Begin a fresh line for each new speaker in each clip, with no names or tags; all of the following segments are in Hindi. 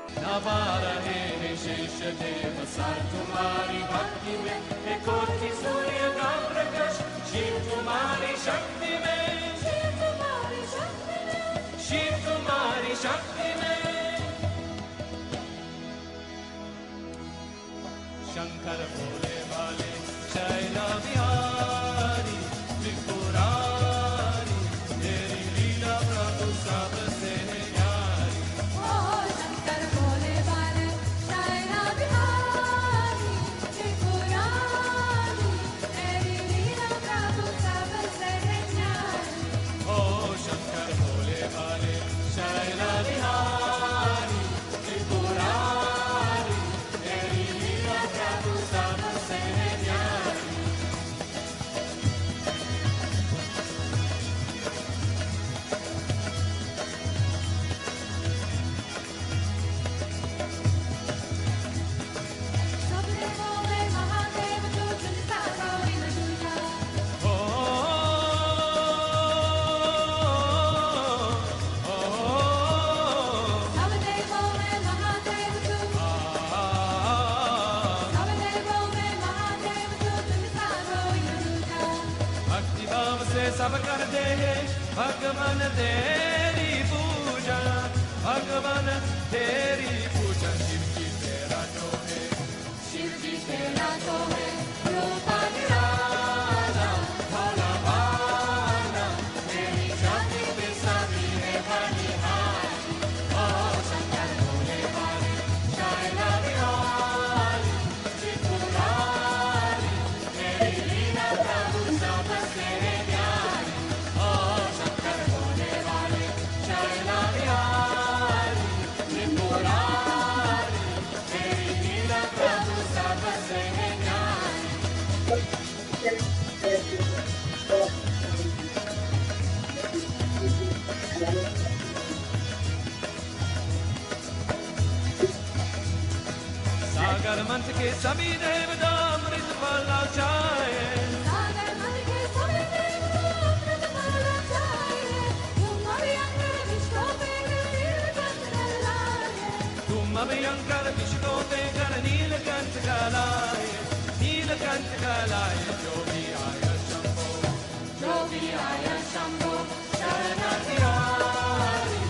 नवा रहे हैं शेष देव सार तुम्हारी भक्ति में, एक कोटि सूर्य का प्रकाश शिव तुम्हारी शक्ति में, शिव तुम्हारी शक्ति में, शिव तुम्हारी शक्ति में। शंकर भोले भाले शैला बिहारी त्रिपुरारी, तेरी लीला प्रभु सबसे न्यारी।
ओ शंकर भोले भाले शैला बिहारी त्रिपुरारी, तेरी लीला प्रभु सबसे न्यारी।
ओ शंकर भोले भाले शैला बिहारी त्रिपुरारी, तेरी लीला प्रभु सबसे न्यारी।
सब देवों में महादेव तू चुनता कोई न दूजा।
ओ
सब देवों में महादेव तू, सब देवों में महादेव तू चुनता कोई न दूजा।
भक्ति भाव से सब कर दे भगवान तेरी पूजा, भगवान तेरी पूजा। शिव जी तेरा जो है,
शिव जी तेरा तो है रूपा निराला,
भोला भाला तेरी जाति पे सभी है बलिहारी। ओ शंकर भोले भाले शैला बिहारी त्रिपुरारी, तेरी लीला प्रभु सबसे न्यारी। ओ शंकर भोले भाले शैला बिहारी त्रिपुरारी, तेरी लीला प्रभु सबसे न्यारी। सागर मंथ के सभी देवता अमृत फला चाहे,
सागर मन के सभी देवता अमृत माला चाहे। तुम अभयंकर विष्णु पे नीलकंठ लाए,
तुम अभयंकर विष्णु पे कर नीलकंठ का लाए, नीलकंठ का लाए। जो भी आया शंभो, जो भी आया शंभो शरण तिहारी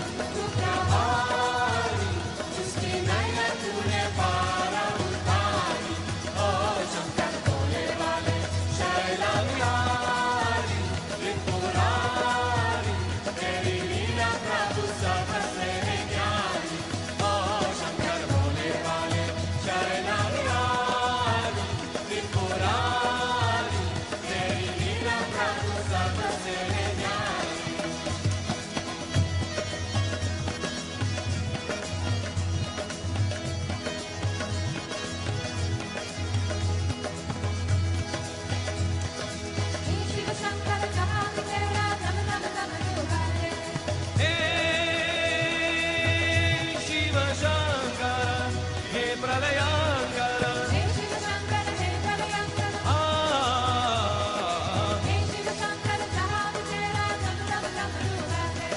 प्रभारी, जिसकी नैया तूने पार उतारी। ओ शंकर भोले वाले शैला बिहारी त्रिपुरारी, तेरी लीला प्रभु सबसे न्यारी। ओ शंकर भोले वाले शैला बिहारी त्रिपुरारी, तेरी लीला प्रभु सबसे न्यारी।
हे शिव शंकर जहाँ भी तेरा दम दम दम डूबाए।
हे शिव शंकर हे प्रलयंकर,
हे शिव शंकर हे प्रलयंकर,
आ
हे शिव शंकर जहाँ भी तेरा दम दम दम डूबाए।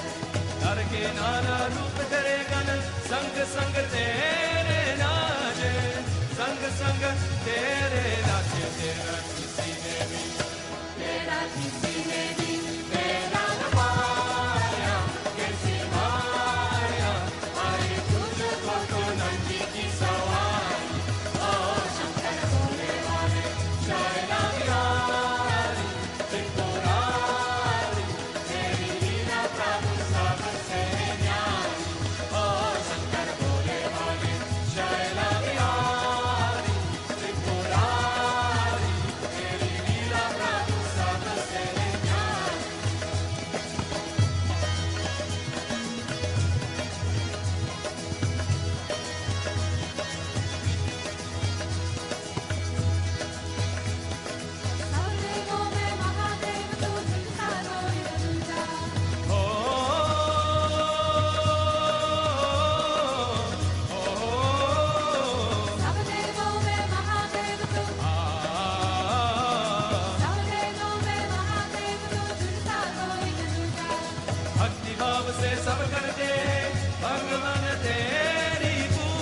हर के नाना रूप तेरे गण, संग संग तेरे नाचे, संग संग तेरे नाचे। तेरा किसी ने भी तेरा न पाया, कैसी माया आई तुझको तो नंदी की सवारी। ओ शंकर भोले वाले शैला बिहारी त्रिपुरारी, तेरी लीला प्रभु सबसे न्यारी। ओ शंकर भोले वाले शैला बिहारी त्रिपुरारी, तेरी लीला प्रभु सबसे न्यारी।
सब देवों में महादेव तू चुनता कोई न दूजा।
ओ
सब देवों में महादेव तू, सब देवों में महादेव तू चुनता कोई न दूजा।
भक्ति भाव से सब कर दे भगवान तेरी पूजा,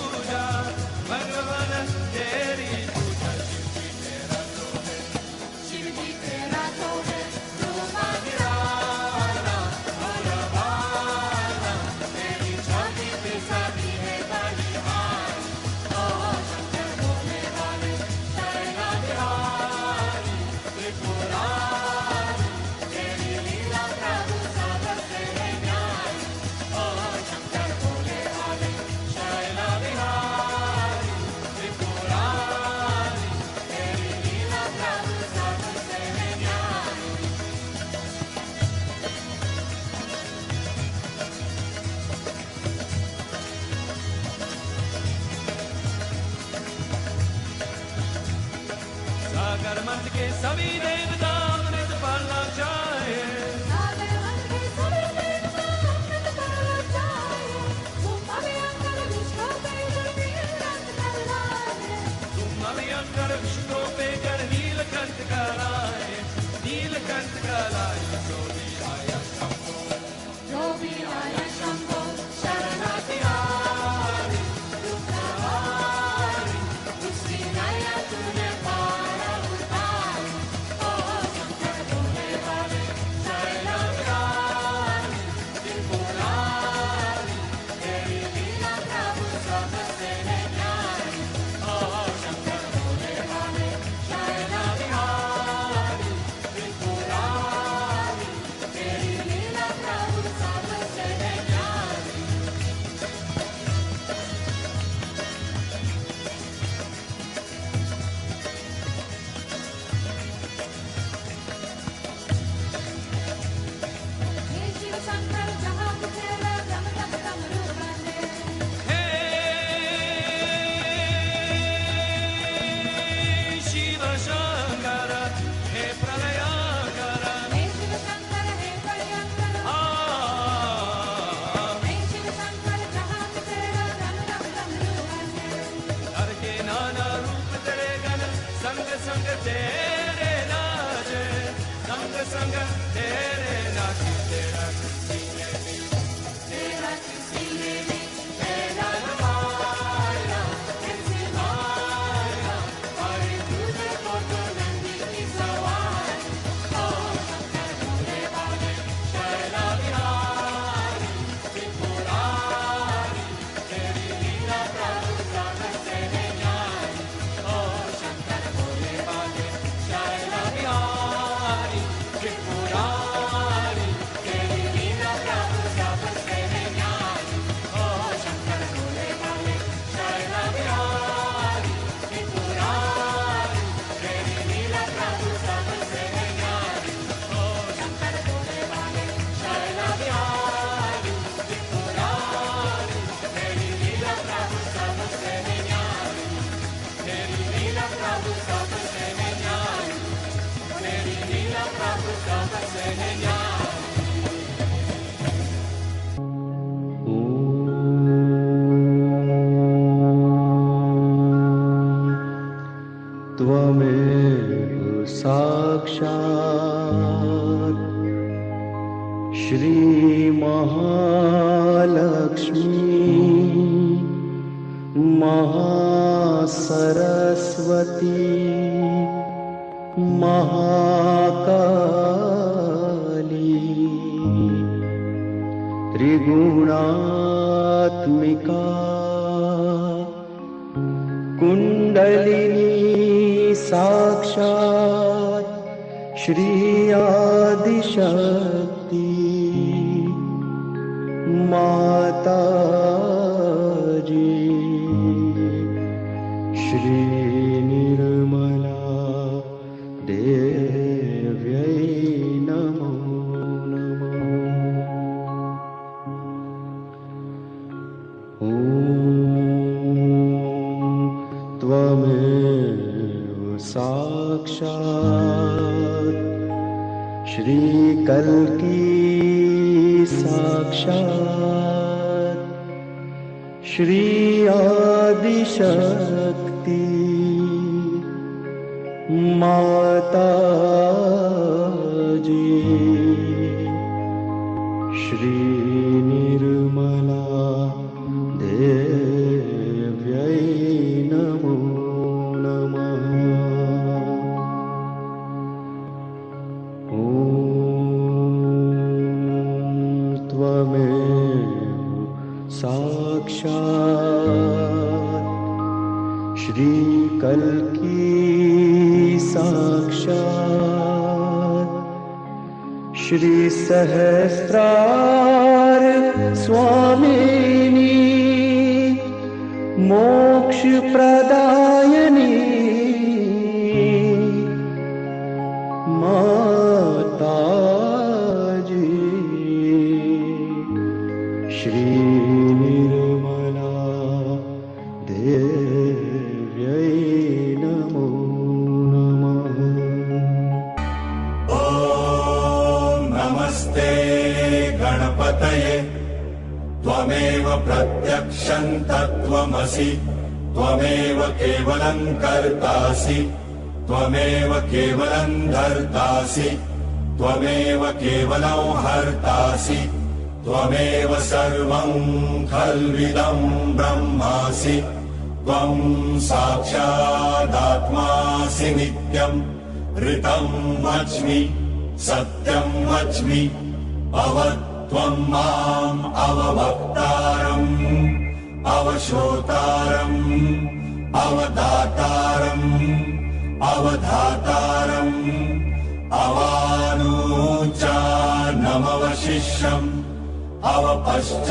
के सभी देवता अमृत पाना चाहे।
सागर वन के सभी देवता अमृत पाना चाहे। तुम अभयंकर विष्णु पे जल नीलकंठ कहलाए।
तुम अभयंकर विष्णु पे जल नीलकंठ कहलाए। नीलकंठ कहलाए जो भी आया शंभो।
जो भी आया शंभो
शरणार्थी हारी दुखहारी
उसकी नया तूने पारा उतारी।
ओ शंकर भोले वाले शैलविहारी त्रिपुरारी तेरी लीला प्रभु सबसे है न्यारी। ओ शंकर भोले वाले शैलविहारी त्रिपुरारी तेरी लीला प्रभु सबसे है न्यारी।
हे शिव शंकर जहाँ भी तेरा दम दम डमरू बजे।
हे शिव शंकर हे प्रलयंकर
हे शिव शंकर हे प्रलयंकर। हे शिव शंकर जहाँ भी तेरा दम दम डमरू बजे।
हर के नाना रूप तेरे गण संग संग तेरे नाचे। संग संग तेरे नाचे तेरा
तेरा किसी ने भी
तेरा माया कैसे माया हरे तुझे को तो नंदी की सवारी। ओ शंकर भोले वाले शैलविहारी त्रिपुरारी तेरी लीला प्रभु सबसे है न्यारी। ओ शंकर भोले वाले शैलविहारी त्रिपुरारी तेरी लीला प्रभु सबसे है न्यारी। ओ शंकर भोले वाले शैलविहारी त्रिपुरारी तेरी लीला प्रभु सबसे है न्यारी। ओ शंकर भोले वाले शैलविहारी त्रिपुरारी तेरी लीला प्रभु सबसे है न्यारी। तेरी लीला प्रभु सबसे है न्यारी। तेरी लीला प्रभु सबसे है न्यारी।
त्वमेव साक्षात् श्री महालक्ष्मी महासरस्वती महाकाली त्रिगुणात्मिका कुंडलिनी साक्षात् श्री आदिशक्ति माता जी श्री निर्मला देव्यै नमो नमः। ॐ त्वमेव साक्षात् श्री कल्की साक्षात् श्री आदिशक्ति माता जी श्री निर्मला देव्यै नमो नमः। ॐ त्वमेव साक्षात् श्री कल्की साक्षात् श्री सहस्रार स्वामिनी मोक्ष प्रदायिनी माता जी श्री निर्मला देव्यै नमो नमः।
त्वमेव प्रत्यक्षम् तत्त्वमसि त्वमेव केवलम् कर्तासि त्वमेव केवलम् धर्तासि त्वमेव केवलम् हर्तासि त्वमेव सर्वम् खल्विदम् ब्रह्मासि त्वम् साक्षादात्मासि नित्यम् ऋतम् वच्मि सत्यम् वच्मि अवत्वम् माम् अववक्तारम् अवश्रोतारम् अवदातारम् अवधातारम् अवानूचानमवशिष्यम् अवपश्चात्तात्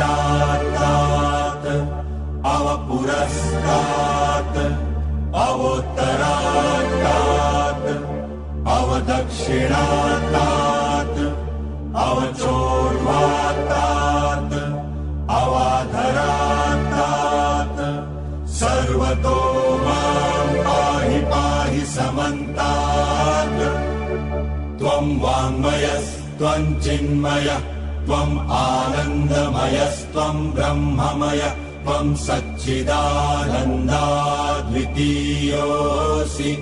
अवपुरस्तात् अवोत्तरात्तात् अवदक्षिणात्तात् अवचोर्ध्वात्तात् अवाधरात्तात् सर्वतो माम् पाहि पाहि समन्तात् त्वम् वाङ्मयस्त्वम् चिन्मयः त्वम् आनन्दमयस्त्वम् ब्रह्ममय त्वम् सच्चिदानन्दाद्वितीयोऽसि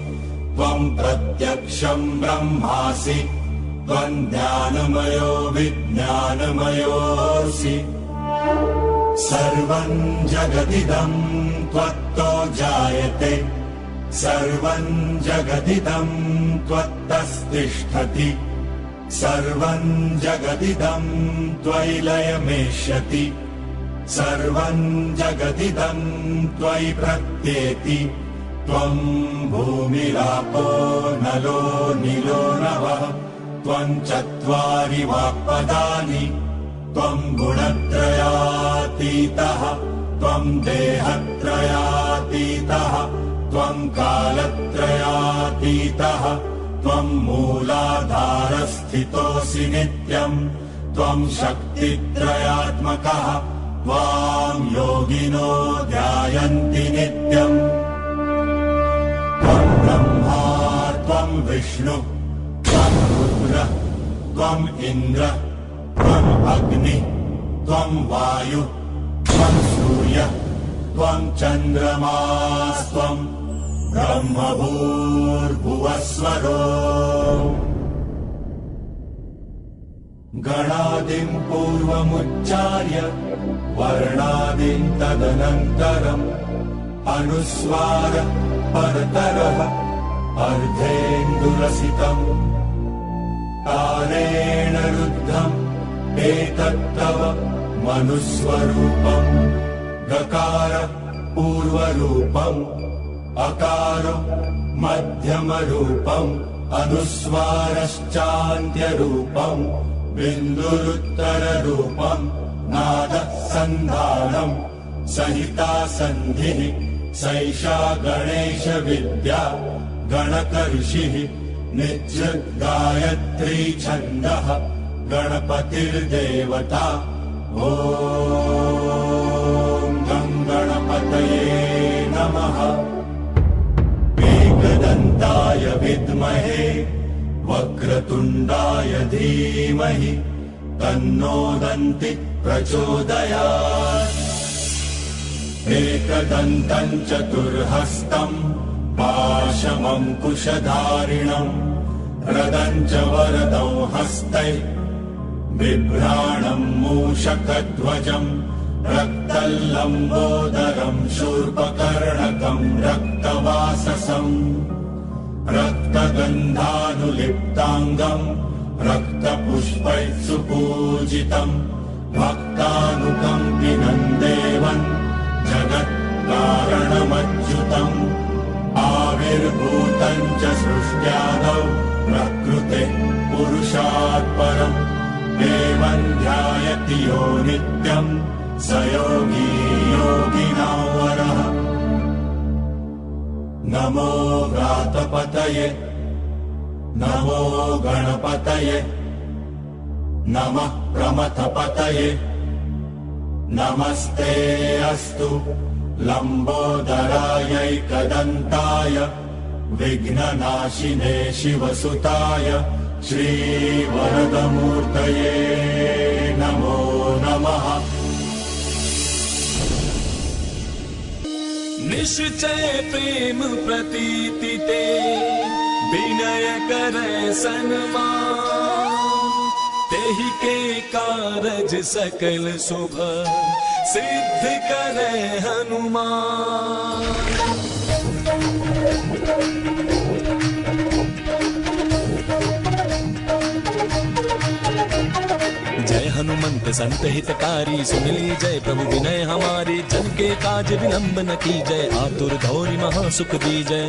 त्वम् प्रत्यक्षम् ब्रह्मासि त्वम् ज्ञानमयो विज्ञानमयोऽसि सर्वम् जगदिदम् त्वत्तो जायते सर्वम् जगदिदम् त्वत्तस्तिष्ठति सर्वम् जगदिदम् त्वयि लयमेष्यति सर्वम् जगदिदम् त्वयि प्रत्येति त्वम् भूमिरापो नलो निलो नभः त्वम् चत्वारि वाक्पदानि त्वम् गुणत्रयातीतः त्वम् देहत्रयातीतः त्वम् कालत्रयातीतः त्वम् मूलाधारस्थितोऽसि नित्यम् त्वम् शक्तित्रयात्मकः त्वाम् योगिनो ध्यायन्ति नित्यम् त्वम् ब्रह्मा त्वम् विष्णु त्वम् रुद्र त्वम् इन्द्र त्वम् अग्नि त्वम् वायु त्वम् सूर्य त्वम् चन्द्रमास्त्वम् ब्रह्मभूर्भुवस्वरो गणादिम् पूर्वमुच्चार्य वर्णादिम् तदनन्तरम् अनुस्वार परतरः अर्धेन्दुरसितम् कालेन रुद्धम् एतत्तव मनुस्वरूपम् गकार पूर्वरूपम् अकार मध्यमरूपम् अनुस्वारश्चान्त्यरूपम् बिन्दुरुत्तररूपम् नादः सन्धानम् सहिता सन्धिः सैषा गणेश विद्या गणकऋषिः नित्यम् गायत्री छन्दः गणपतिर्देवता ॐ गम् गणपतये नमः एकदन्ताय विद्महे वक्रतुण्डाय धीमहि तन्नो दन्ति प्रचोदयात् एकदन्तम् चतुर्हस्तम् पाशमङ्कुशधारिणम् रदम् च वरदौ हस्तै बिभ्राणम् मूषकध्वजम् रक्तल्लम्बोदरम् शूर्पकर्णकम् रक्तवाससम् रक्तगन्धानुलिप्ताङ्गम् रक्तपुष्पैः सुपूजितम् भक्तानुकम्पिनम् देवम् जगत्कारणमच्युतम् आविर्भूतम् च सृष्ट्यादौ प्रकृतेः पुरुषात् परम् एवम् ध्यायति यो नित्यम् स योगी योगिनां वरः नमो व्रातपतये नमो गणपतये नमः प्रमथपतये नमस्ते अस्तु लम्बोदरायैकदन्ताय विघ्ननाशिने शिवसुताय श्रीवरदमूर्तये नमो नमः।
निश्चय प्रेम प्रतीति ते विनय करे सन्मान तेहि के कारज सकल शुभ सिद्ध करे हनुमान। जय हनुमंत संत हितकारी सुन ली जय प्रभु विनय हमारी जन के काज विलंब न की जय आतुर गौरी महासुख दी जय।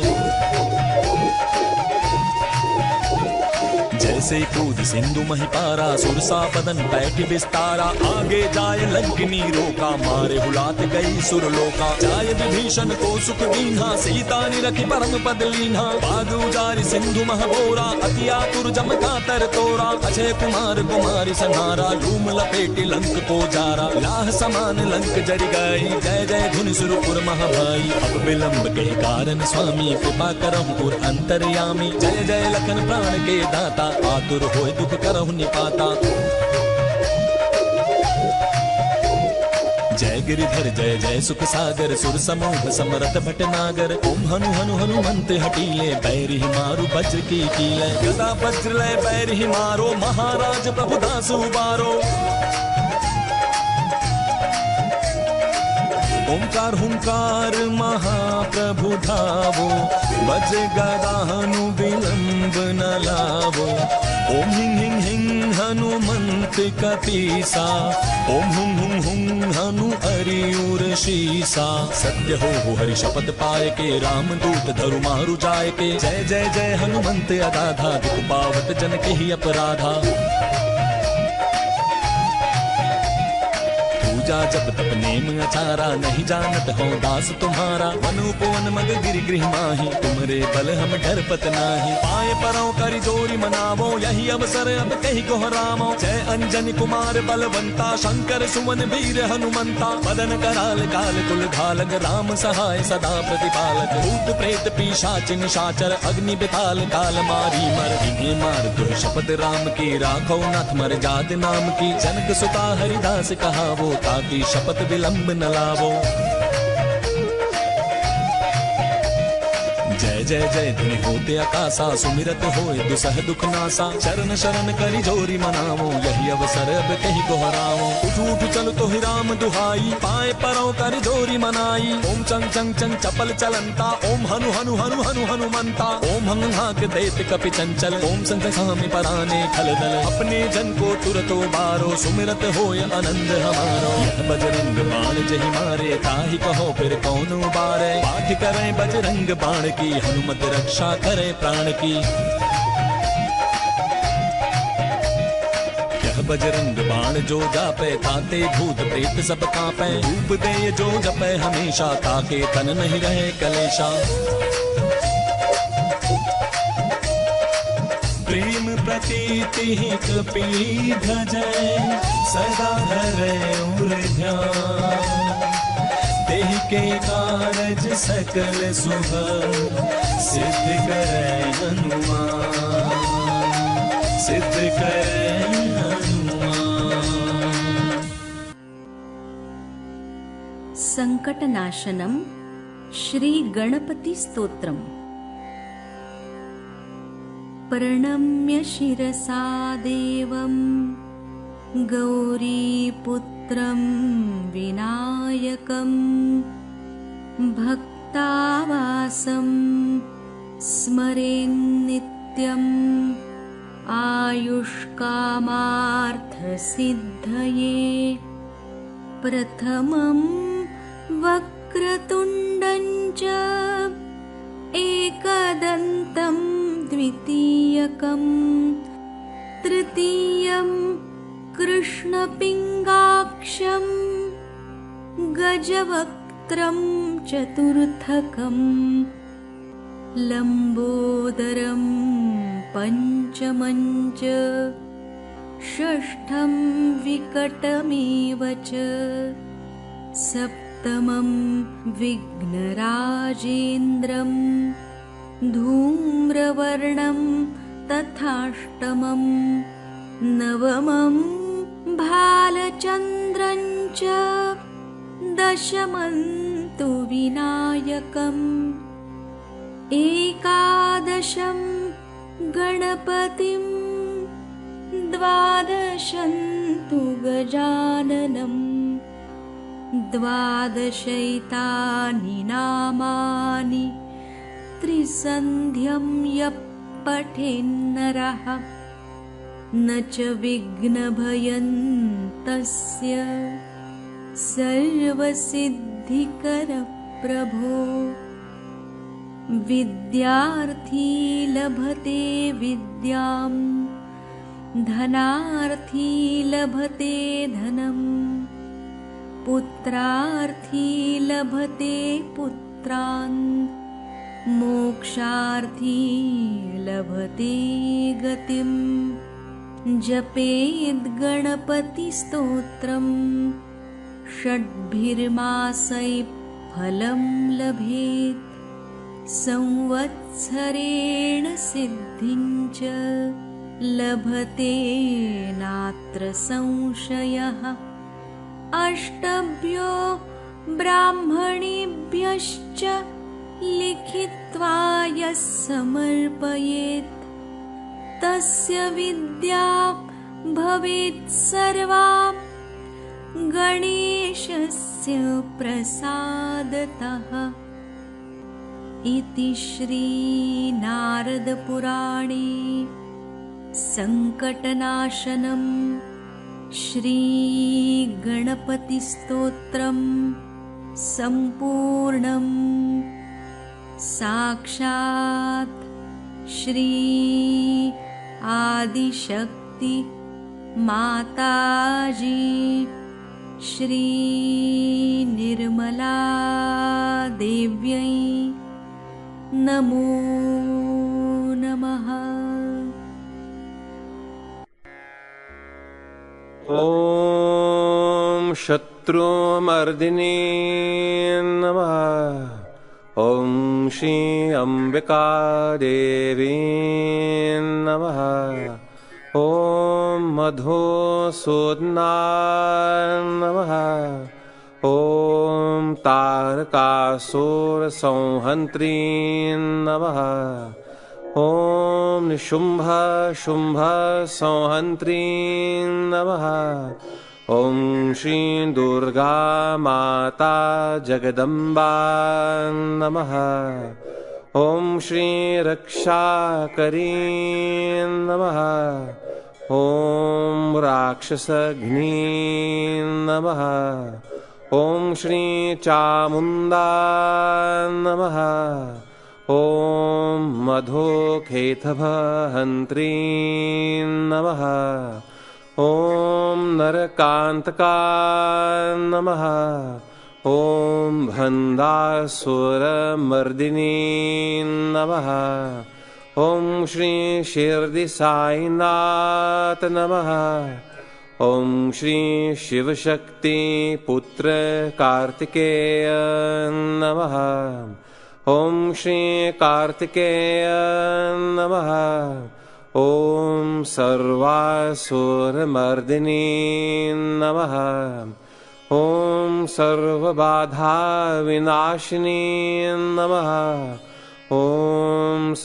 जैसे कूद सिंधु महिपारा सुरसा बदन पैठ विस्तारा आगे जाय लंकिनी रोका मारे हुलात गई सुरलोका जाय विभीषण को सुख दीन्हा सीता निरखि परम पद लीन्हा पाद उजारि सिंधु महबोरा अति आतुर जम कातर तोरा अक्षय कुमार कुमारी संहारा धूम लपेटी लंक को जारा लाह समान लंक जरि गई जय जय धुनि सुरपुर महाभाई अब विलंब के कारण स्वामी कृपा करहु पुर अंतर्यामी जय जय लखन प्राण के दाता आतुर होय दुख करहु निपाता। जय गिरिधर जय जय सुख सागर सुर समूह समरथ भटनागर ओम हनु हनु हनुमंत हटीले बैरि मारु वज्र की कीले गदा वज्र लय बैरि मारो महाराज प्रभु दासु बारो। ओंकार हुंकार महाप्रभु धावो वज्र गदा हनु विलंब न लावो ओम हिंग हिंग हिंग हनुमंत कपीसा ओम हुं हुं हुं हनु अरियुर शीसा। सत्य हो हरि शपथ पाए के राम दूत धरु मारु जाय के जय जय जय हनुमंत अगाधा दुख पावत जन के ही अपराधा। पूजा जब तप नेम अचारा नहीं जानत हो दास तुम्हारा वनुपवन मग गिरि गृह माही तुम्हारे बल हम डरपत नाही पाए परों करि जोरी मनावो यही अवसर अब कहीं कोहरामो जय अंजनी कुमार बलवंता शंकर सुमन वीर हनुमंता मदन कराल काल कुल घालक राम सहाय सदा प्रतिपालक भूत प्रेत पिशाच निशाचर अग्नि बिताल काल मारी मर इन्हें मार तुम शपथ राम की राखो नाथ मर जात नाम की जनक सुता हरिदास कहावो ताकि शपथ विलंब न लावो। जय जय जय धुनि होते आकाशा सुमिरत होए दुसह दुख नासा चरण शरण करि जोरी मनावो यही अवसर अब कहीं कोहरावो उठ उठ चल तो ही राम दुहाई पाए परों करि जोरी मनाई ओम चंग चंग चंग चपल चलंता ओम हनु हनु हनु हनु हनुमंता ओम हंग हाक देत कपि चंचल ओम संत सामी पराने खल दल अपने जन को तुरतो बारो सुमिरत होय आनंद हमारो यह बजरंग बाण जहि मारे ताहि कहो फिर कौन बारे पाठ करे बजरंग बाण की हनुमत रक्षा करे प्राण की। यह बजरंग बाण जो जापे ताते भूत प्रेत सब कांपे धूप दे जो जपे हमेशा ताके तन नहीं रहे कलेशा। प्रेम प्रतीति कपी भजै सदा धरे उर ध्यान तेहि के कारज सकल शुभ सिद्ध करे हनुमान सिद्ध करे हनुमान।
संकटनाशनम श्री गणपति स्तोत्रम। प्रणम्य शिरसा देवं गौरीपुत्रं विनायकं भक्तावासं स्मरेन्नित्यम् आयुष्कामार्थसिद्धये। प्रथमं वक्रतुण्डं च एकदन्तं द्वितीयकं तृतीयं कृष्णपिङ्गाक्षं गजवक्त्रं चतुर्थकं लम्बोदरं पञ्चमं च षष्ठं विकटमेव च सप्तमं विघ्नराजेन्द्रं धूम्रवर्णं तथाष्टमं नवमं भालचन्द्रं च दशमं तु विनायकम् एकादशं गणपतिं द्वादशं तु गजाननम् द्वादशैतानि नामानि त्रिसन्ध्यं यः पठेन्नरः न च विघ्नभयं तस्य सर्वसिद्धिकरप्रभो विद्यार्थी लभते विद्यां धनार्थी लभते धनम् पुत्रार्थी लभते पुत्रान् मोक्षार्थी लभते गतिम् जपेद् गणपतिस्तोत्रम् षड्भिर्मासैः फलं लभेत् संवत्सरेण सिद्धिं च लभते नात्र संशयः अष्टभ्यो ब्राह्मणेभ्यश्च लिखित्वा यः समर्पयेत् तस्य विद्या भवेत् सर्वा गणेशस्य प्रसादतः इति श्री नारदपुराणे संकटनाशनम् श्री गणपतिस्तोत्रम् सम्पूर्णम् साक्षात् श्री आदिशक्ति माताजी श्री निर्मला देव्यै नमो नमः।
ॐ शत्रुमर्दिने नमः। ॐ श्री अम्बिका देवी नमः। ॐ मधुसूदनाय नमः। ॐ तारकासुरसंहन्त्री नमः। ॐ निशुम्भशुम्भसंहन्त्री नमः। ॐ श्री दुर्गा माता जगदम्बा नमः। ॐ श्री रक्षाकरी नमः। ॐ राक्षसघ्नी नमः। ॐ श्री चामुण्डा नमः। ॐ मधुकेतभहन्त्री नमः। ॐ नरकान्तका नमः। ॐ भन्दासुरमर्दिनी नमः। ॐ श्री शिरडिसाईनाथ नमः। ॐ श्री शिवशक्ति पुत्र कार्तिकेय नमः। ॐ श्री कार्तिकेय नमः। ॐ सर्वासुरमर्दिनी नमः। ॐ सर्वबाधाविनाशिनी नमः। ॐ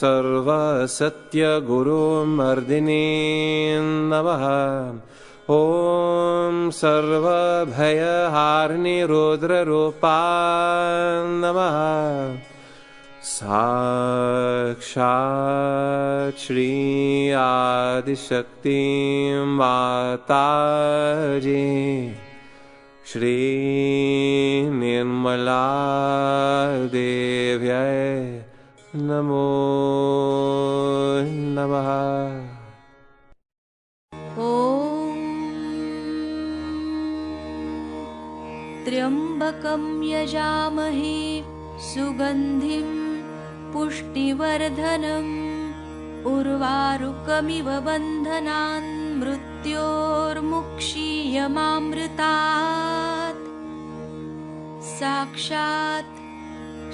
सर्वसत्यगुरुमर्दिनी नमः। ॐ सर्वभयहारिणी रुद्ररूपा नमः। साक्षात् श्री आदिशक्ति माताजी श्री निर्मला देव्यै नमो नमः।
ॐ त्र्यम्बकं यजामहे सुगन्धिं पुष्टिवर्धनम् उर्वारुकमिव बन्धनान् मृत्योर्मुक्षीयमामृतात्। साक्षात्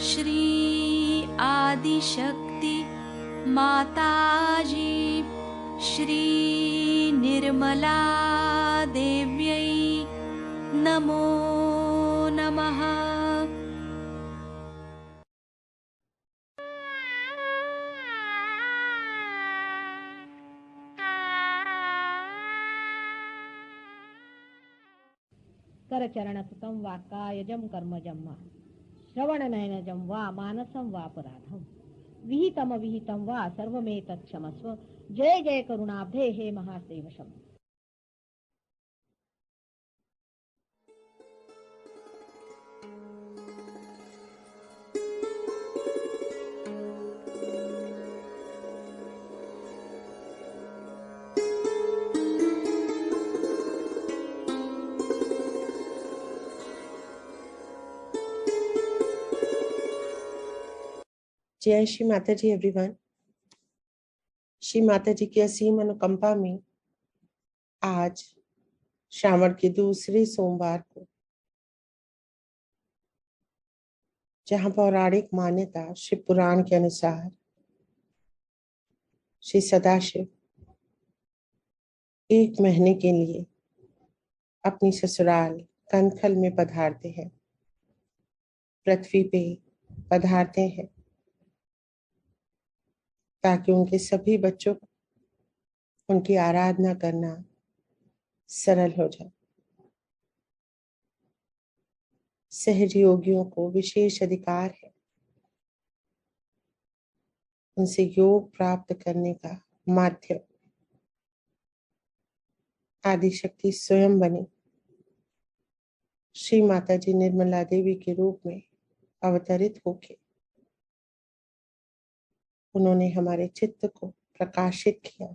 श्री आदिशक्ति माताजी श्री निर्मला देव्यै नमो नमः।
शङ्करचरणसुतं वा कायजं कर्मजं वा श्रवणनयनजं वा मानसं वापराधं विहितमविहितं वा सर्वमेतत् क्षमस्व। जय जय करुणाब्धे हे महादेव शंभो।
जय श्री माता जी एवरीवन। श्री माता जी की असीम अनुकंपा में आज श्रावण के दूसरे सोमवार को, जहां पौराणिक मान्यता शिव पुराण के अनुसार श्री सदाशिव 1 महीने के लिए अपनी ससुराल कनखल में पधारते हैं, पृथ्वी पे पधारते हैं, ताकि उनके सभी बच्चों को उनकी आराधना करना सरल हो जाए। सहज योगियों को विशेष अधिकार है उनसे योग प्राप्त करने का माध्यम आदिशक्ति स्वयं बनी श्री माता जी निर्मला देवी के रूप में अवतरित होके उन्होंने हमारे चित्त को प्रकाशित किया,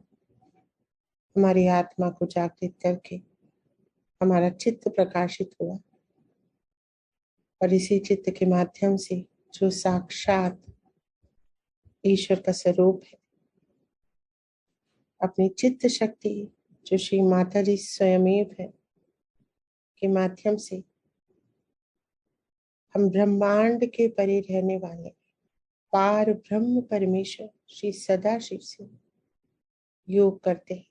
हमारी आत्मा को जागृत करके हमारा चित्त प्रकाशित हुआ और इसी चित्त के माध्यम से जो साक्षात ईश्वर का स्वरूप है, अपनी चित्त शक्ति जो श्री माता जी स्वयमेव है के माध्यम से हम ब्रह्मांड के परे रहने वाले पार ब्रह्म परमेश्वर श्री सदाशिव से योग करते हैं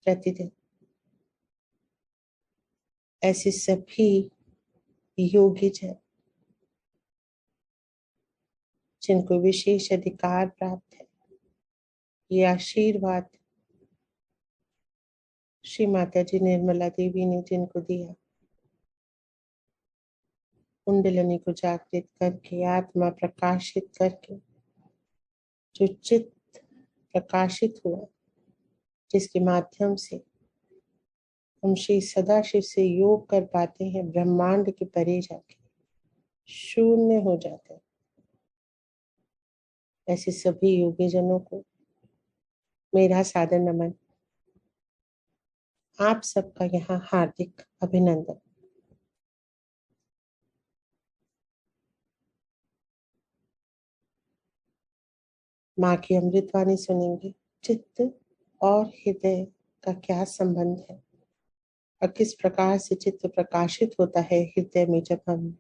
प्रतिदिन। ऐसे सभी योगी जन जिनको विशेष अधिकार प्राप्त है, ये आशीर्वाद श्री माता जी निर्मला देवी ने जिनको दिया, कुंडलिनी को जागृत करके आत्मा प्रकाशित करके जो चित्त प्रकाशित हुआ, जिसके माध्यम से हम श्री सदाशिव से योग कर पाते हैं, ब्रह्मांड के परे जाके शून्य हो जाते हैं। ऐसे सभी योगी जनों को मेरा सादर नमन, आप सबका यहाँ हार्दिक अभिनंदन। माँ की अमृतवाणी सुनेंगे। चित्त और हृदय का क्या संबंध है और किस प्रकार से चित्त प्रकाशित होता है हृदय में जब हम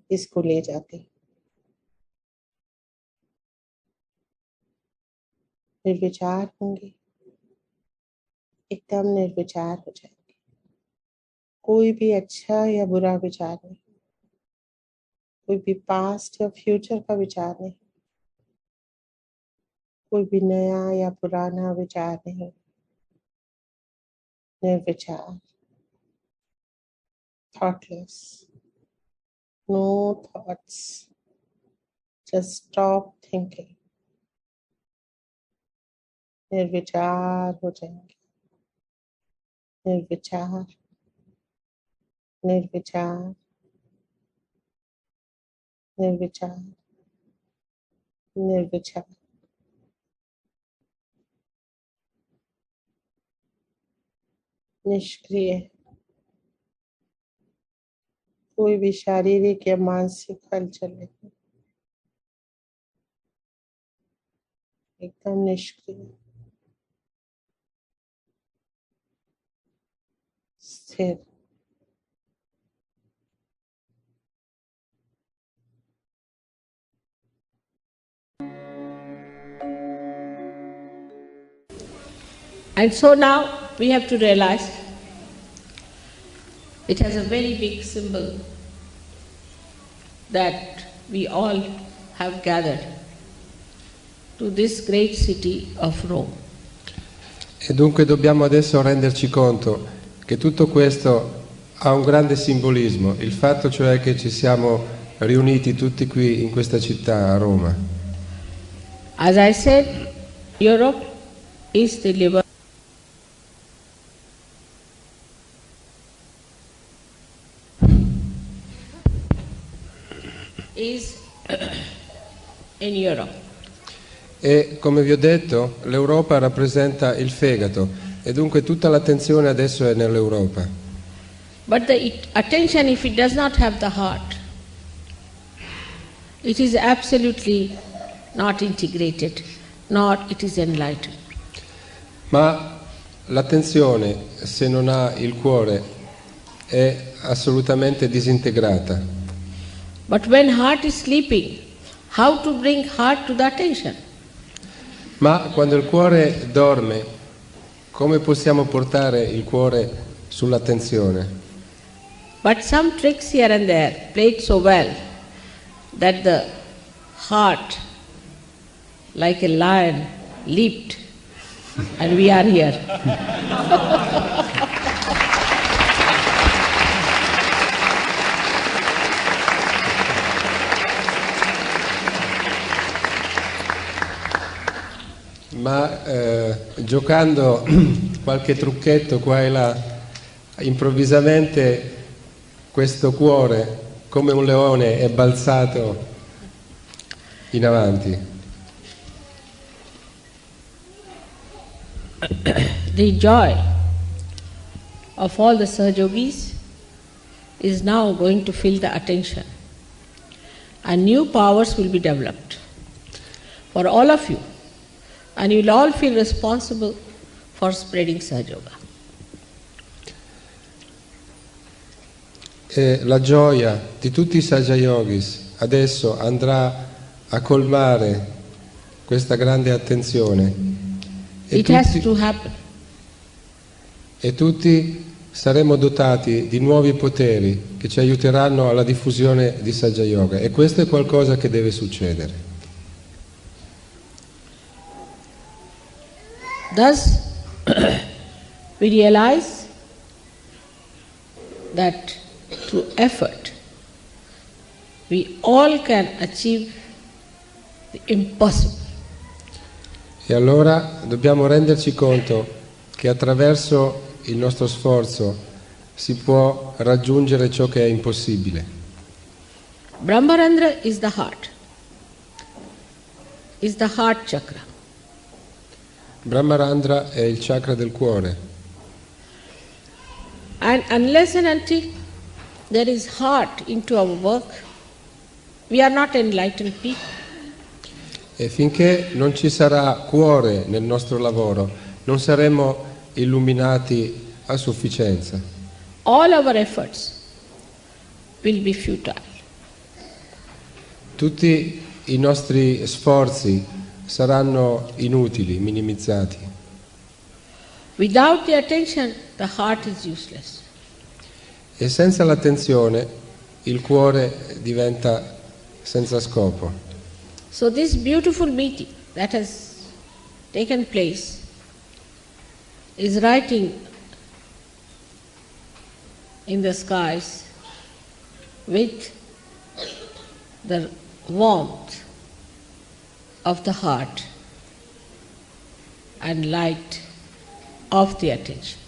इसको ले जाते हैं। निर्विचार होंगे, एकदम निर्विचार हो जाएंगे। कोई भी अच्छा या बुरा विचार नहीं, कोई भी पास्ट या फ्यूचर का विचार नहीं, कोई भी नया या पुराना विचार नहीं। निर्विचार, thoughtless, no thoughts, just stop thinking. निर्विचार हो जाएंगे। निर्विचार, निर्विचार, निर्विचार, निर्विचार। निष्क्रिय, कोई भी शारीरिक या मानसिक हलचल नहीं, एकदम निष्क्रिय, स्थिर।
And so now we have to realize it has a very big symbol that we all have gathered to this great city of Rome.
E dunque dobbiamo adesso renderci conto che tutto questo
ha un grande simbolismo, il fatto cioè che ci siamo riuniti tutti qui in questa città, a Roma.
As I said, Europe is the liver. Is in Europe.
E come vi ho detto, l'Europa rappresenta il fegato e dunque tutta l'attenzione adesso è nell'Europa.
But the attention, if it does not have the heart, it is absolutely not integrated, nor it is enlightened.
Ma l'attenzione, se non ha il cuore, è assolutamente disintegrata.
But when heart is sleeping, how to bring heart to the attention?
Ma quando il cuore dorme, come possiamo portare il cuore sull'attenzione?
But some tricks here and there played so well that the heart, like a lion, leaped, and we are here.
Ma giocando qualche trucchetto qua e là, improvvisamente questo cuore, come un leone, è balzato in avanti.
The joy of all the Sahajogis is now going to fill the attention, and new powers will be developed for all of you, and you will all feel responsible for spreading Sahajoga.
E la gioia di tutti i Sahaja Yogis adesso andrà a colmare questa grande attenzione
It has to happen.
E tutti saremo dotati di nuovi poteri che ci aiuteranno alla diffusione di Sahaja Yoga, e questo è qualcosa che deve succedere.
Thus, we realize that through effort, we all can achieve the impossible.
E allora dobbiamo renderci conto che attraverso il nostro sforzo si può raggiungere ciò che è impossibile.
Brahmarandra is the heart chakra.
Brahmarandra è il chakra del cuore.
And unless and until there is heart into our work, we are not enlightened people.
E finché non ci sarà cuore nel nostro lavoro, non saremo illuminati a sufficienza.
All our efforts will be futile.
Tutti i nostri sforzi saranno inutili, minimizzati.
Without the attention, the heart is useless.
E senza l'attenzione il cuore diventa senza scopo.
So this beautiful meeting that has taken place is writing in the skies with the warmth of the heart and light of the attention.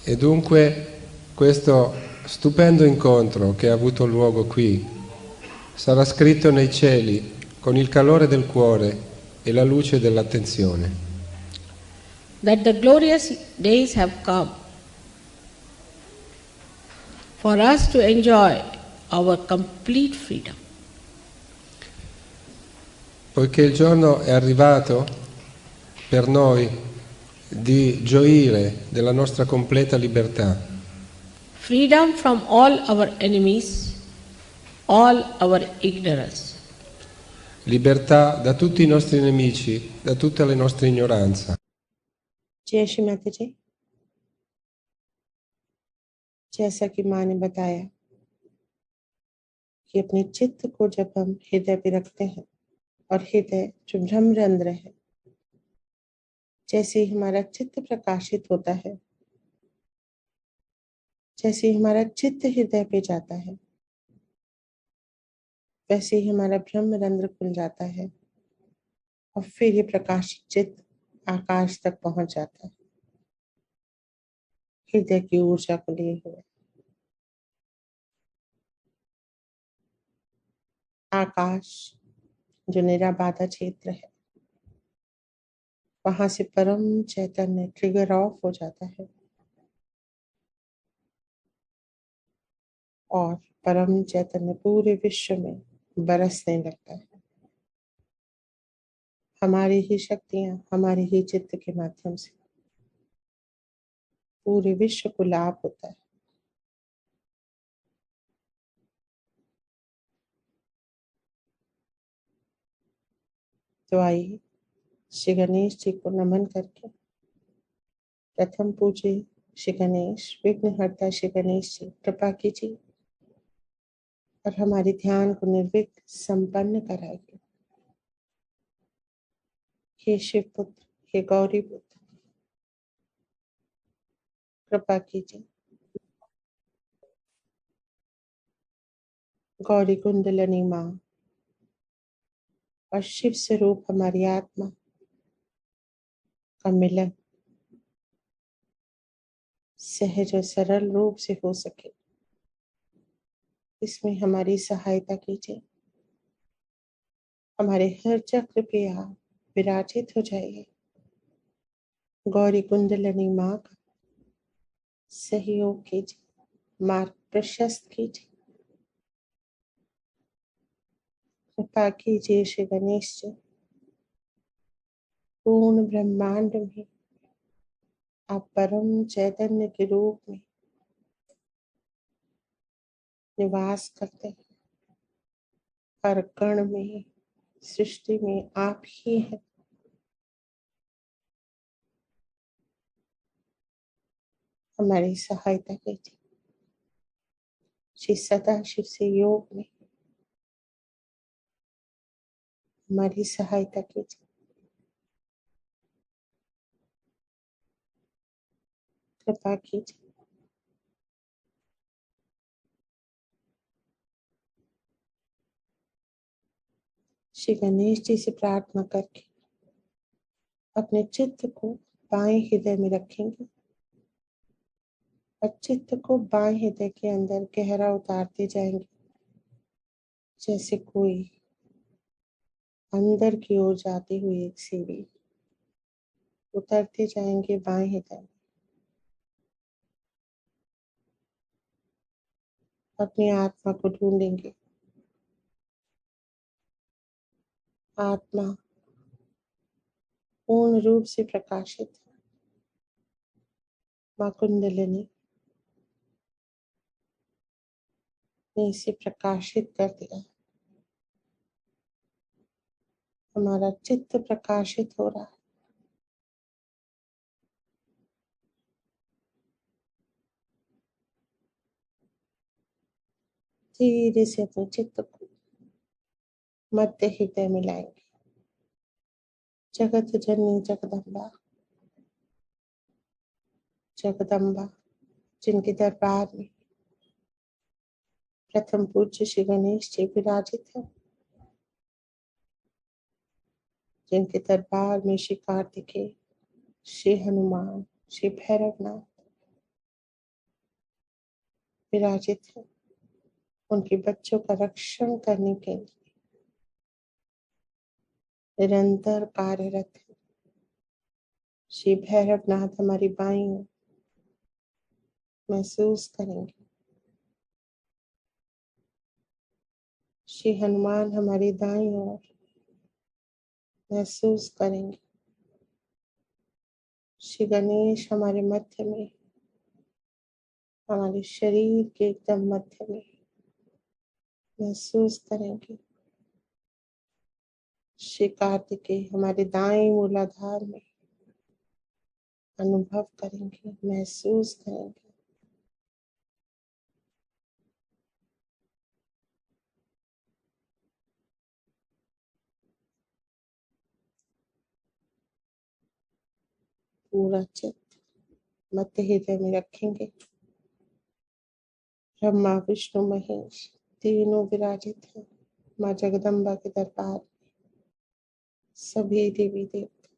E dunque questo stupendo incontro che ha avuto luogo qui sarà scritto nei cieli con il calore del cuore e la luce dell'attenzione.
That the glorious days have come for us to enjoy our complete freedom.
Poiché il giorno è arrivato per noi di gioire della nostra completa libertà.
Freedom from all our enemies, all our ignorance.
Libertà da tutti i nostri nemici, da tutta la nostra ignoranza.
जय श्री माता जी। जैसा कि माँ ने बताया कि अपने चित्त को जब हम हृदय पे रखते हैं, और हृदय जो ब्रह्मरंध्र है, जैसे ही हमारा चित्त प्रकाशित होता है, जैसे हमारा चित्त हृदय पे जाता है, वैसे ही हमारा ब्रह्म रंध्र खुल जाता है और फिर ये प्रकाशित चित्त आकाश तक पहुंच जाता है, हृदय की ऊर्जा को लिए हुए। आकाश जो निराबाधा क्षेत्र है, वहां से परम चैतन्य ट्रिगर ऑफ हो जाता है और परम चैतन्य पूरे विश्व में बरसने लगता है। हमारी ही शक्तियां हमारे ही चित्त के माध्यम से पूरे विश्व को लाभ होता है। तो आइए श्री गणेश जी को नमन करके प्रथम पूजे श्री गणेश, विघ्नहर्ता श्री गणेश जी कृपा कीजिए और हमारे ध्यान को निर्विघ्न संपन्न कराइए। हे शिव पुत्र, हे गौरी पुत्र, कृपा कीजिए। गौरी कुंडलनी माँ और शिव स्वरूप हमारी आत्मा का मिलन सहज और सरल रूप से हो सके, इसमें हमारी सहायता कीजिए। हमारे हर चक्र पे आप विराजित हो जाइए। गौरी कुंडलनी माँ का सहयोग कीजिए, मार्ग प्रशस्त कीजिए। कृपा कीजिए श्री गणेश जी, पूर्ण ब्रह्मांड में आप परम चैतन्य के रूप में निवास करते हैं। हर कण में, सृष्टि में आप ही हैं। हमारी सहायता कीजिए। श्री सदाशिव से योग में हमारी सहायता कीजिए। कृपा कीजिए। श्री गणेश जी से प्रार्थना करके अपने चित्त को बाएं हृदय में रखेंगे और चित्त को बाएं हृदय के अंदर गहरा उतारते जाएंगे, जैसे कोई अंदर की ओर जाती हुई एक सीढ़ी उतरते जाएंगे बाएं हृदय में। अपनी आत्मा को ढूंढेंगे। आत्मा पूर्ण रूप से प्रकाशित है। माँ कुंडलिनी ने इसे प्रकाशित कर दिया। हमारा चित्त प्रकाशित हो रहा है। धीरे से अपने चित्त को मध्य हृदय में लाएंगे। जगत जननी जगदम्बा, जगदम्बा जिनके दरबार में प्रथम पूज्य श्री गणेश जी विराजित है, जिनके दरबार में श्री कार्तिकेय, श्री हनुमान, श्री भैरवनाथ विराजित है, उनके बच्चों का रक्षण करने के लिए निरंतर कार्यरत है। श्री भैरवनाथ हमारी बाईं ओर महसूस करेंगे। श्री हनुमान हमारी दाईं ओर महसूस करेंगे। श्री गणेश हमारे मध्य में, हमारे शरीर के एकदम मध्य में महसूस करेंगे। श्री कार्तिकेय हमारे दाएं मूलाधार में अनुभव करेंगे, महसूस करेंगे। पूरा चित्त मध्य हृदय में रखेंगे ब्रह्मा विष्णु महेश तीनों विराजित हैं माँ जगदम्बा के दरबार में। सभी देवी देवता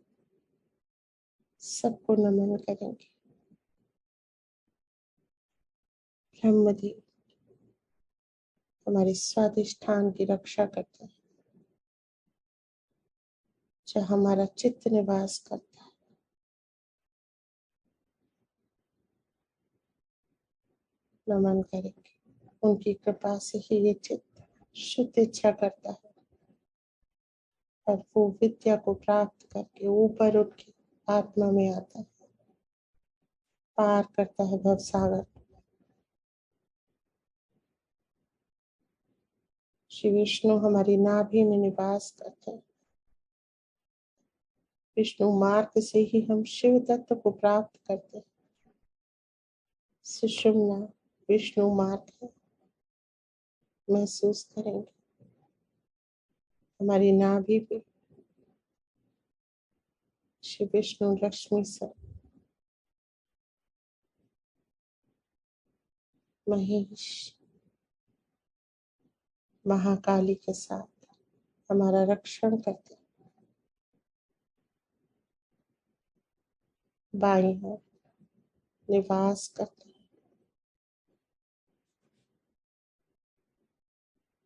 सबको नमन करेंगे। ब्रह्मदेव हमारे स्वादिष्ठान की रक्षा करते हैं, जहाँ हमारा चित्त निवास करता है। नमन करेंगे। उनकी कृपा से ही ये चित्त शुद्ध इच्छा करता है और वो विद्या को प्राप्त करके ऊपर उठ के आत्मा में आता है, पार करता है भवसागर। श्री विष्णु हमारी नाभि में निवास करते हैं। विष्णु मार्ग से ही हम शिव तत्व को प्राप्त करते हैं। सुषुम्ना विष्णु मार्ग है, महसूस करेंगे हमारी नाभि पे श्री विष्णु लक्ष्मी सर महेश महाकाली के साथ हमारा रक्षण करते हैं। बाईं ओर निवास करते हैं।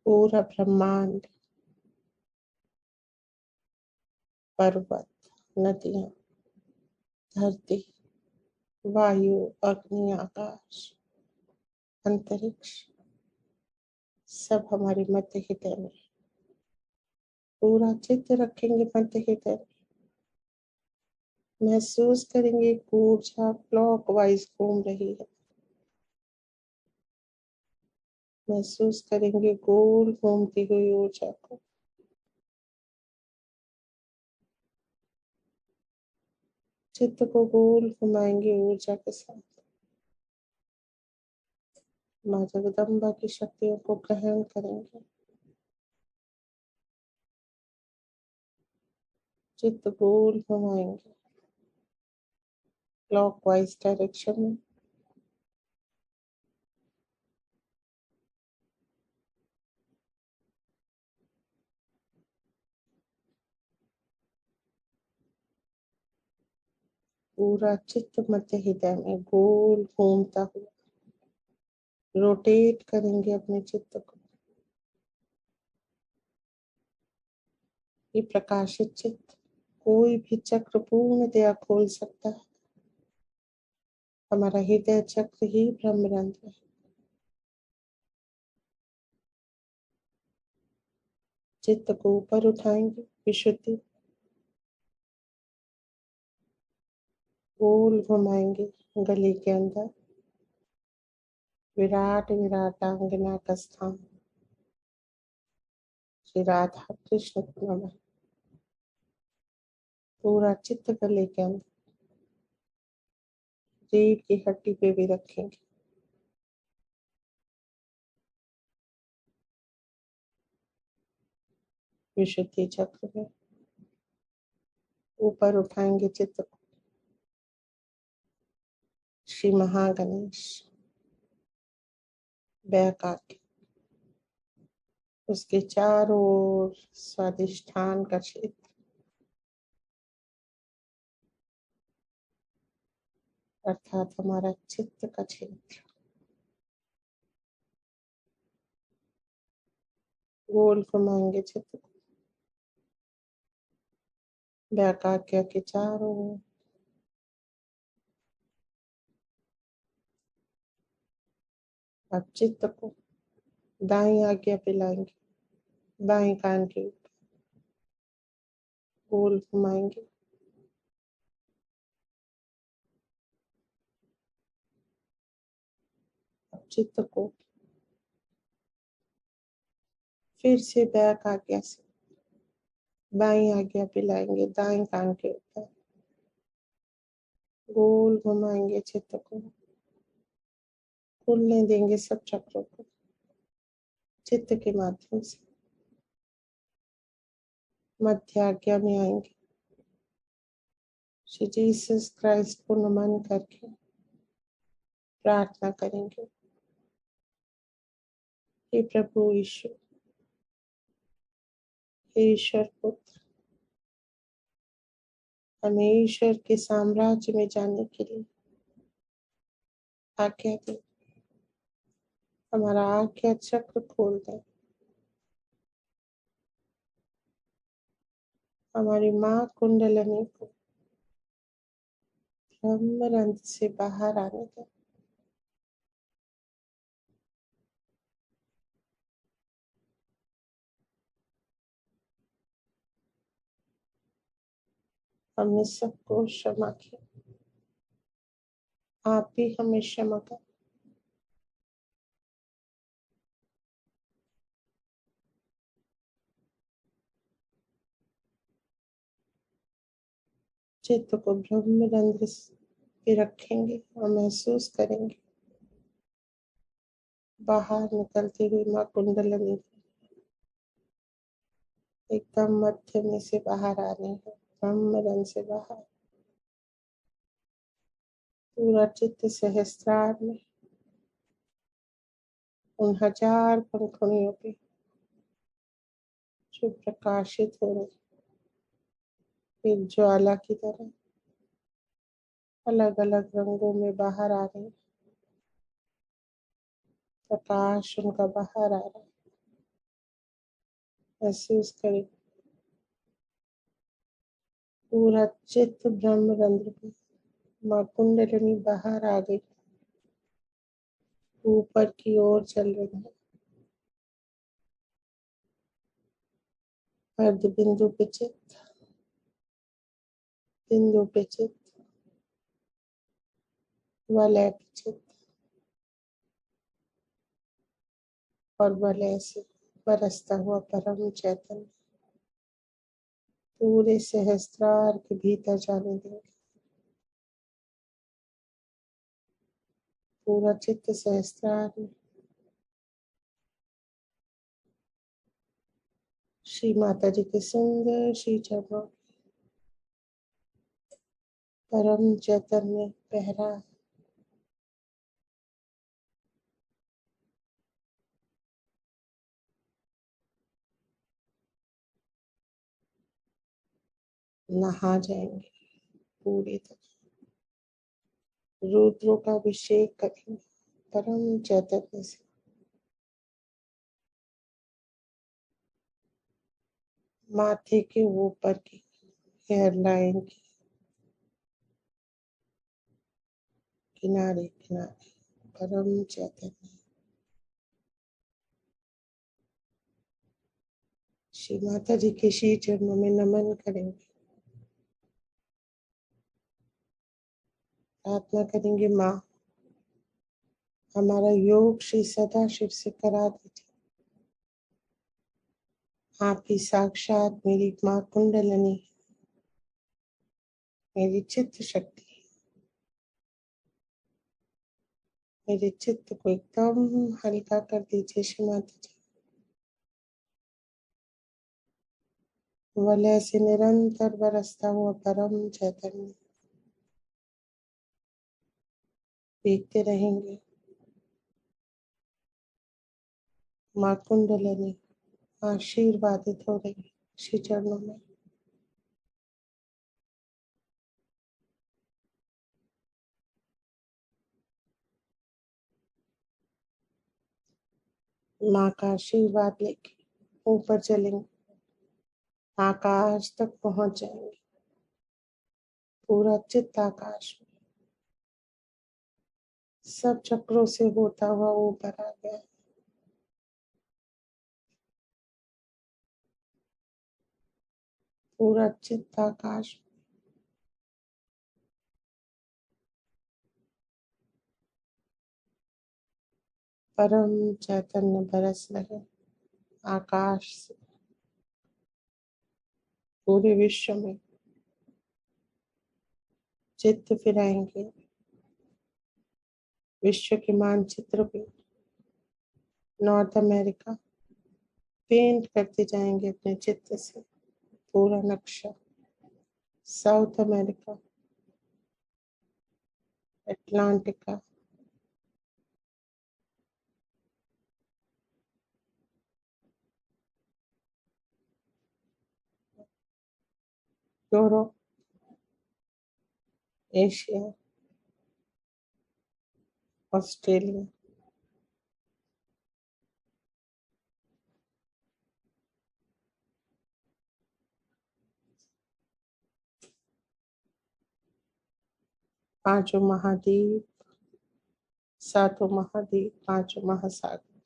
पूरा ब्रह्मांड, पर्वत, नदियां, धरती, वायु, अग्नि, आकाश, अंतरिक्ष सब हमारे मध्य हृदय में। पूरा चित्त रखेंगे मध्य हृदय में। महसूस करेंगे ऊर्जा क्लॉकवाइज घूम रही है। महसूस करेंगे गोल घूमती हुई ऊर्जा को। चित्त को गोल घुमाएंगे ऊर्जा के साथ। माँ जगदम्बा की शक्तियों को ग्रहण करेंगे। चित्त गोल घुमाएंगे क्लॉकवाइज डायरेक्शन में। पूरा चित्त मध्य हृदय में गोल घूमता हुआ रोटेट करेंगे अपने चित्त को। ये प्रकाशित चित्त कोई भी चक्र पूर्णतया खोल सकता है। हमारा हृदय चक्र ही ब्रह्मरंध्र है। चित्त को ऊपर उठाएंगे, विशुद्धि गोल घुमाएंगे गले के अंदर। विराट विराटांगना का स्थान श्री राधा कृष्ण को नमन। पूरा चित्त गले के अंदर रीढ़ की हड्डी पे भी रखेंगे। विशुद्धि चक्र में ऊपर उठाएंगे चित्त को। श्री महागणेश बैकाके उसके चारों ओर स्वादिष्ठान का क्षेत्र अर्थात हमारा चित्त का क्षेत्र गोल घुमाएंगे चित्त को। बैकाके के चारों ओर अब चित्त को दाई आज्ञा पिलाएंगे। बाएं कान के ऊपर गोल घुमाएंगे। अब चित्त को फिर से बैक आज्ञा से बाई आज्ञा पिलाएंगे। दाएं कान के ऊपर गोल घुमाएंगे चित्त को। खुलने देंगे सब चक्रों को चित्त के माध्यम से। मध्य आज्ञा में आएंगे। श्री जीसस क्राइस्ट को नमन करके प्रार्थना करेंगे। हे प्रभु ईश्वर, हे ईश्वर पुत्र, हमें ईश्वर के साम्राज्य में जाने के लिए आज्ञा दे। हमारा आज्ञा चक्र खोल दे। हमारी माँ कुंडलिनी को ब्रह्मरंध्र से बाहर आने दे। हमने सबको क्षमा किया, आप भी हमें क्षमा कर। चित्त को ब्रह्मरंध्र पे रखेंगे और महसूस करेंगे बाहर निकलती हुई माँ कुंडलिनी एकदम मध्य में से बाहर आ रही है, ब्रह्मरंध्र से बाहर। पूरा चित्त सहस्त्रार में उन 1000 पंखुड़ियों पे जो प्रकाशित हो रही, एक ज्वाला की तरह अलग अलग रंगों में बाहर आ रही। प्रकाश उनका बाहर आ रहा है, महसूस करें। पूरा चित्त ब्रह्मरंध्र में माँ कुंडलिनी बाहर आ गई, ऊपर की ओर चल रही है। अर्ध बिंदु पे चित्त, बिंदु पे चित्त, वलय पे चित्त और वलय से बरसता हुआ परम चैतन्य पूरे सहस्त्रार के भीतर जाने देंगे। पूरा चित्त सहस्त्रार में श्री माता जी के सुंदर श्री चरणों परम चैतन्य पहरा। नहा जाएंगे पूरी तरह, रुद्रों का अभिषेक करेंगे परम चैतन्य से। माथे के ऊपर की हेयरलाइन की किनारे किनारे परम चैतन्य श्री माता जी के श्री चरणों में नमन करेंगे। प्रार्थना करेंगे, माँ हमारा योग श्री सदाशिव से करा दीजिए। आप ही साक्षात मेरी माँ कुंडलिनी, मेरी चित्त शक्ति, मेरे चित्त को एकदम हल्का कर दीजिए श्री माता जी। वलय से निरंतर बरसता हुआ परम चैतन्य देखते रहेंगे। माँ कुंडलिनी आशीर्वादित हो रही श्री चरणों में। माँ का आशीर्वाद लेके ऊपर चलेंगे, आकाश तक पहुंच जाएंगे। पूरा चित्त आकाश में सब चक्रों से होता हुआ ऊपर आ गया। पूरा चित्त आकाश में परम चैतन्य बरस रहे आकाश से पूरे विश्व में। चित्त फिराएंगे विश्व के मानचित्र पे, नॉर्थ अमेरिका पेंट करते जाएंगे अपने चित्त से पूरा नक्शा। South America, Atlantica, Europe, Asia, Australia, पांचों महाद्वीप, सातों महाद्वीप, पांचों महासागर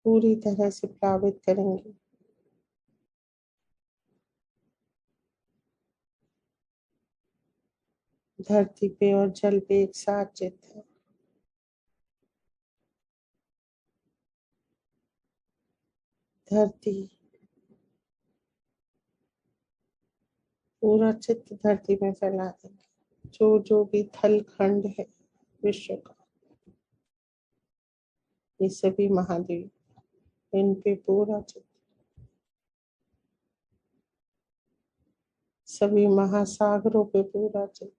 पूरी तरह से प्लावित करेंगे। धरती पे और जल पे एक साथ चित है। धरती पूरा चित्त धरती में फैला देंगे। जो भी थल खंड है विश्व का, ये सभी महाद्वीप, इन पे पूरा चित्त, सभी महासागरों पे पूरा चित्त,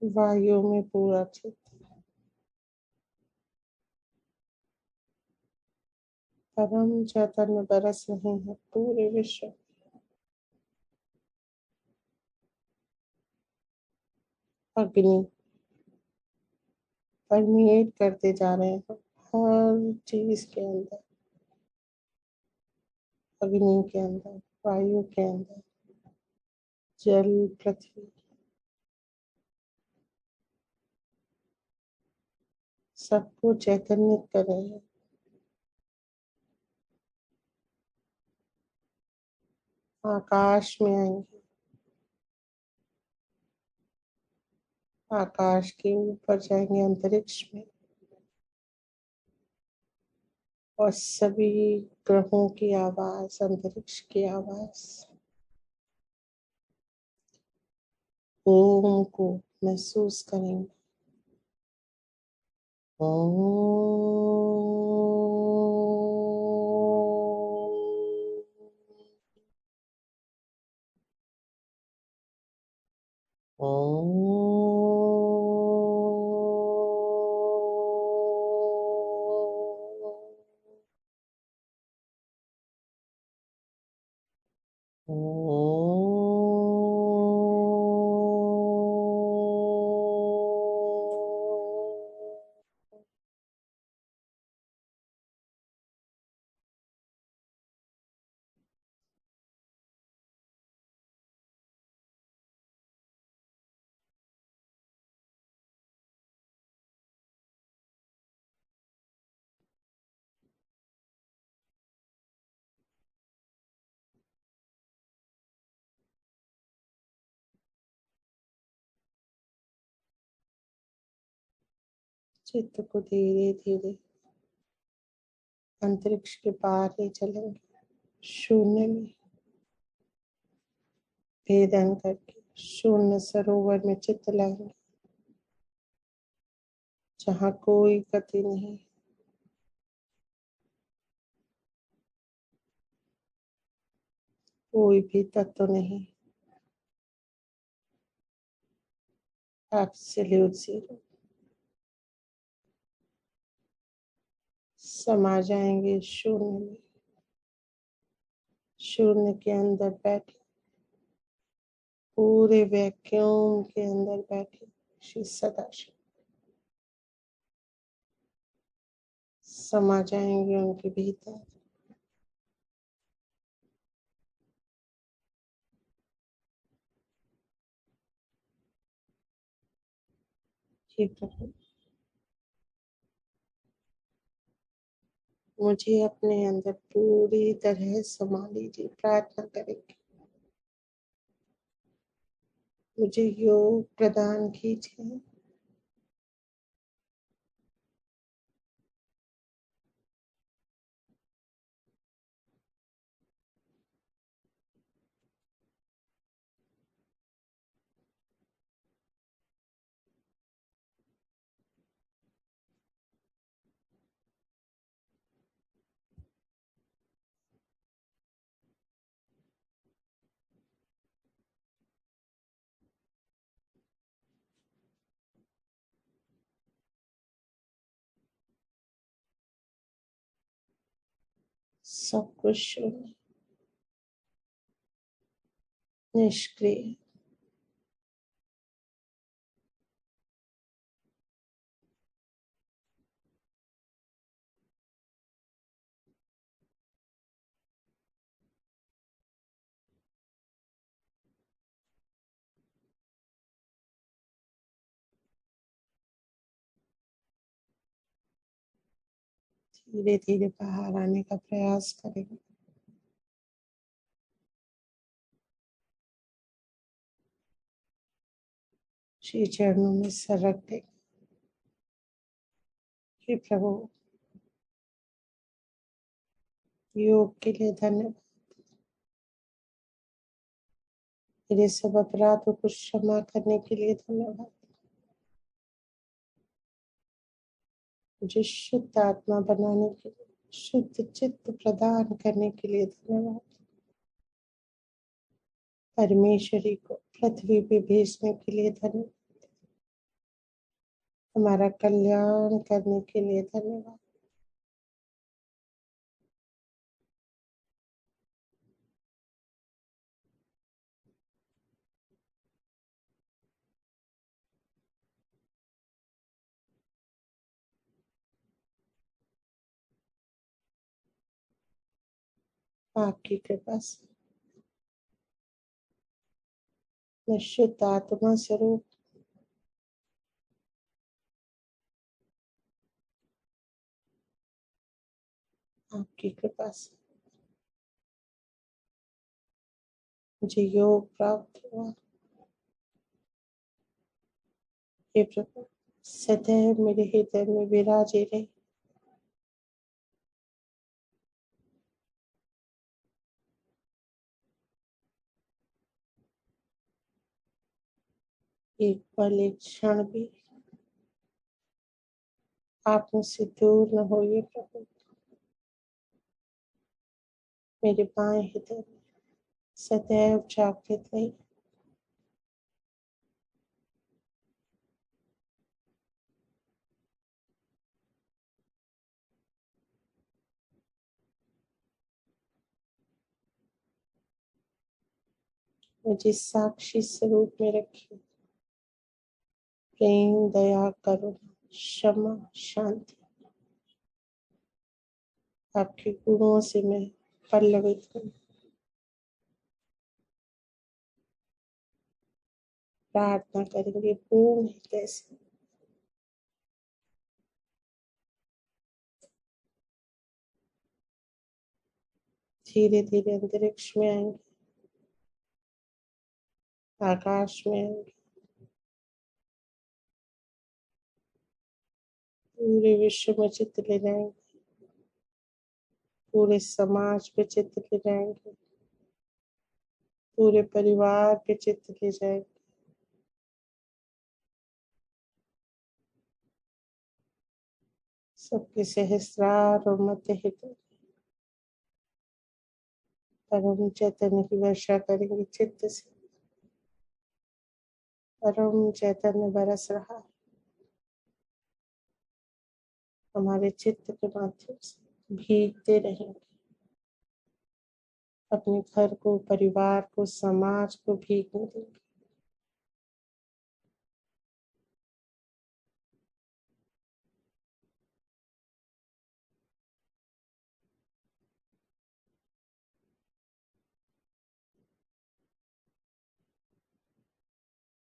वायु में पूरा चित्त, परम चैतन्य बरस रहे हैं पूरे विश्व। अग्नि परमेट करते जा रहे हैं हर चीज के अंदर, अग्नि के अंदर, वायु के अंदर, जल, पृथ्वी, सबको चैतन्य कर रहे हैं। आकाश में आएंगे, आकाश के ऊपर जाएंगे, अंतरिक्ष में, और सभी ग्रहों की आवाज, अंतरिक्ष की आवाज, ओम को महसूस करेंगे। चित्त को धीरे धीरे अंतरिक्ष के पार ले चलेंगे, शून्य में भेदन करके शून्य सरोवर में चित्त लाएंगे, जहाँ कोई गति नहीं, कोई भी तत्व नहीं, एब्सोल्यूट जीरो। समा जाएंगे शून्य में, शून्य के अंदर बैठे, पूरे वैक्यूम के अंदर बैठे श्री सदाशिव समा जाएंगे उनके भीतर। हे प्रभु, मुझे अपने अंदर पूरी तरह समा लीजिए। प्रार्थना करेंगे, मुझे योग प्रदान कीजिए। सब कुछ शून्य, निष्क्रिय। धीरे धीरे बाहर आने का प्रयास करेंगे। श्री चरणों में सर रख देंगे। हे प्रभु, योग के लिए धन्यवाद। मेरे सब अपराधों को क्षमा करने के लिए धन्यवाद। मुझे शुद्ध आत्मा बनाने के लिए, शुद्ध चित्त प्रदान करने के लिए धन्यवाद। परमेश्वरी को पृथ्वी पे भेजने के लिए धन्यवाद। हमारा कल्याण करने के लिए धन्यवाद। आपकी कृपा से मैं शुद्ध आत्मा स्वरूप आपकी कृपा से मुझे योग प्राप्त हुआ। हे प्रभु, सदैव मेरे हृदय में विराजे रहे। एक पल, एक क्षण भी आप मुझसे दूर न होइए प्रभु। मेरे बाएं हृदय में सदैव जागृत रहिए। मुझे साक्षी स्वरूप में रखिए। प्रेम, दया, करुणा, क्षमा, शांति, आपके गुणों से मैं पल्लवित हूँ। प्रार्थना करेंगे पूर्ण हृदय से। धीरे धीरे अंतरिक्ष में आएंगे, आकाश में आएंगे, पूरे विश्व में चित्त ले जाएंगे, पूरे समाज पे चित्त ले जाएंगे, पूरे परिवार पे चित्त ले जाएंगे। सबके सहस्रार और मध्य हृदय परम चैतन्य की वर्षा करेंगे चित्त से। परम चैतन्य बरस रहा है हमारे चित्त के माध्यम से, भीगते रहेंगे। अपने घर को, परिवार को, समाज को भीगने देंगे।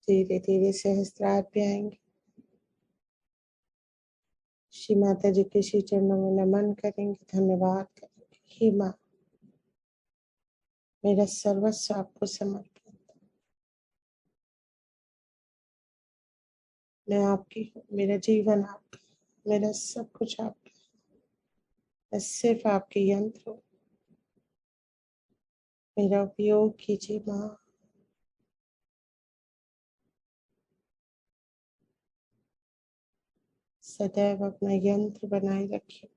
धीरे धीरे सहस्त्रार पे आएंगे। श्री माता जी के श्री चरणों में नमन करेंगे, धन्यवाद करेंगे। हे माँ, मेरा सर्वस्व आपको समर्पित। मैं आपकी हूँ, मेरा जीवन आपका, मेरा सब कुछ आपका। मैं सिर्फ आपके यंत्र हूँ। मेरा उपयोग कीजिए माँ। सदैव अपना यंत्र बनाए रखिए।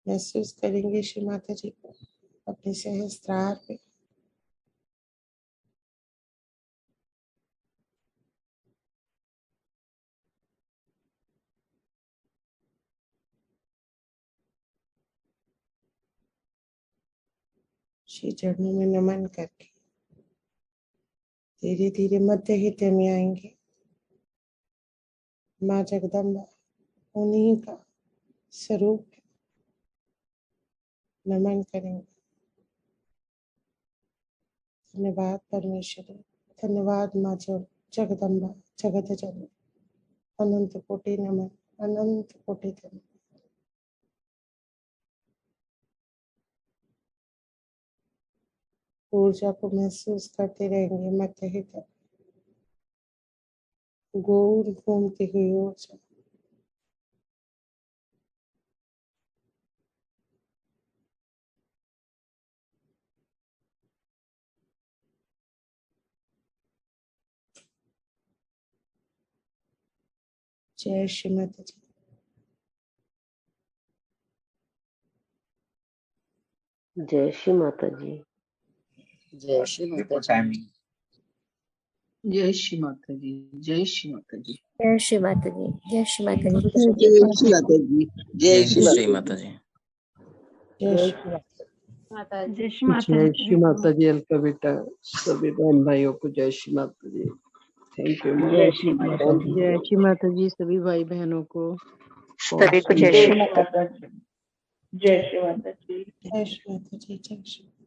महसूस करेंगे श्री माता जी को अपने सहस्त्रार पे। श्री चरणों में नमन करके धीरे धीरे मध्य हित में आएंगे। माँ जगदम्बा उन्हीं का स्वरूप है। नमन करेंगे। धन्यवाद परमेश्वरी, धन्यवाद माँ जगदम्बा जगत जननी। अनंत कोटि नमन, अनंत कोटि धन्यवाद। ऊर्जा को महसूस करते रहेंगे। मध्य हित गोल घूमती हुई ऊर्जा। जय श्री माता जी।
जय श्री माता जी।
जय श्री माता जी। जय श्री माता जी। जय श्री माता जी।
जय श्री माता जी। जय श्री माता जी।
जय श्री माता जी। जय श्री माता जी।
जय श्री
माता जी।
जय श्री माता जी। अलका बेटा सभी बहन भाइयों को जय श्री माता जी। Thank you.
जय श्री माता जी।
जय श्री माता जी सभी भाई बहनों को।
सभी को जय श्री माता जी।
जय श्री माता जी। जय श्री माता जी। जय श्री